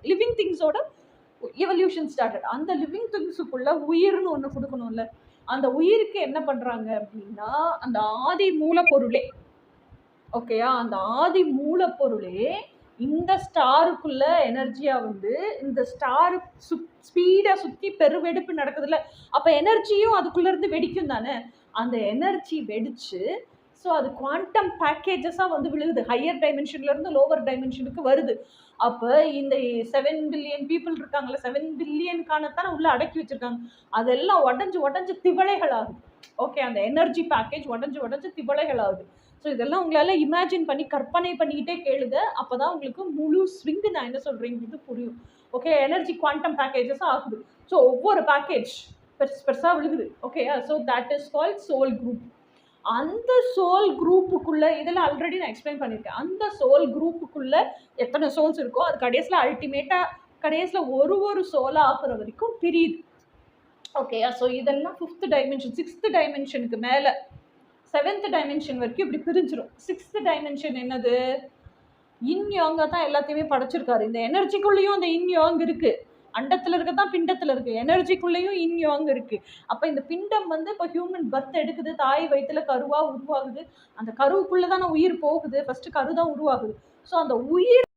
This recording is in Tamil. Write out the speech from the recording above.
லிவிங் திங்ஸோட எவல்யூஷன் ஸ்டார்டட். அந்த லிவிங் திங்ஸுக்குள்ள உயிர்னு ஒன்று கொடுக்கணும்ல. அந்த உயிருக்கு என்ன பண்றாங்க அப்படின்னா, அந்த ஆதி மூலப்பொருளே ஓகேயா, அந்த ஆதி மூலப்பொருளே இந்த ஸ்டாருக்குள்ள எனர்ஜியா வந்து இந்த ஸ்டாரு ஸ்பீடா சுத்தி பெருவெடுப்பு நடக்குதுல்ல, அப்ப எனர்ஜியும் அதுக்குள்ள இருந்து வெடிக்கும் தானே. அந்த எனர்ஜி வெடிச்சு ஸோ அது குவாண்டம் பேக்கேஜஸாக வந்து விழுகுது, ஹையர் டைமென்ஷன்லேருந்து லோவர் டைமென்ஷனுக்கு வருது. அப்போ இந்த 7 பில்லியன் பீப்புள் இருக்காங்கல்ல, 7 பில்லியனுக்கானத்தானே உள்ளே அடக்கி வச்சுருக்காங்க, அதெல்லாம் உடஞ்சு திவளைகள் ஆகுது. ஓகே, அந்த எனர்ஜி பேக்கேஜ் உடஞ்சு திவளைகள் ஆகுது. ஸோ இதெல்லாம் உங்களால் இமேஜின் பண்ணி கற்பனை பண்ணிக்கிட்டே கேளுங்க, அப்போ தான் உங்களுக்கு முழு ஸ்விங்கு நான் என்ன சொல்கிறேங்கிறது புரியும். ஓகே, எனர்ஜி குவாண்டம் பேக்கேஜஸாக ஆகுது. ஸோ ஒவ்வொரு பேக்கேஜ் பெருசாக விழுகுது. Okay, so that is called soul group. அந்த சோல் குரூப்புக்குள்ள இதெல்லாம் ஆல்ரெடி நான் எக்ஸ்பிளைன் பண்ணியிருக்கேன். அந்த சோல் குரூப்புக்குள்ள எத்தனை சோல்ஸ் இருக்கோ அது கடைசியில் அல்டிமேட்டாக கடைசியில் ஒரு சோலாக ஆக்குற வரைக்கும் பிரியுது. ஓகேயா, ஸோ இதெல்லாம் 5th டைமென்ஷன். 6th டைமென்ஷனுக்கு மேலே 7th டைமென்ஷன் வரைக்கும் இப்படி பிரிஞ்சிடும். 6th டைமென்ஷன் என்னது, இன் யாங்கா தான் எல்லாத்தையுமே படைச்சிருக்காரு. இந்த எனர்ஜிக்குள்ளேயும் அந்த இன் யாங் இருக்குது. அண்டத்தில் இருக்கதான் பிண்டத்தில் இருக்குது, எனர்ஜிக்குள்ளேயும் இன் யாங் இருக்குது. அப்போ இந்த பிண்டம் வந்து இப்போ ஹியூமன் பர்த் எடுக்குது, தாய் வயிற்றுல கருவாக உருவாகுது. அந்த கருவுக்குள்ளே தானே உயிர் போகுது, ஃபஸ்ட்டு கரு தான் உருவாகுது. ஸோ அந்த உயிர்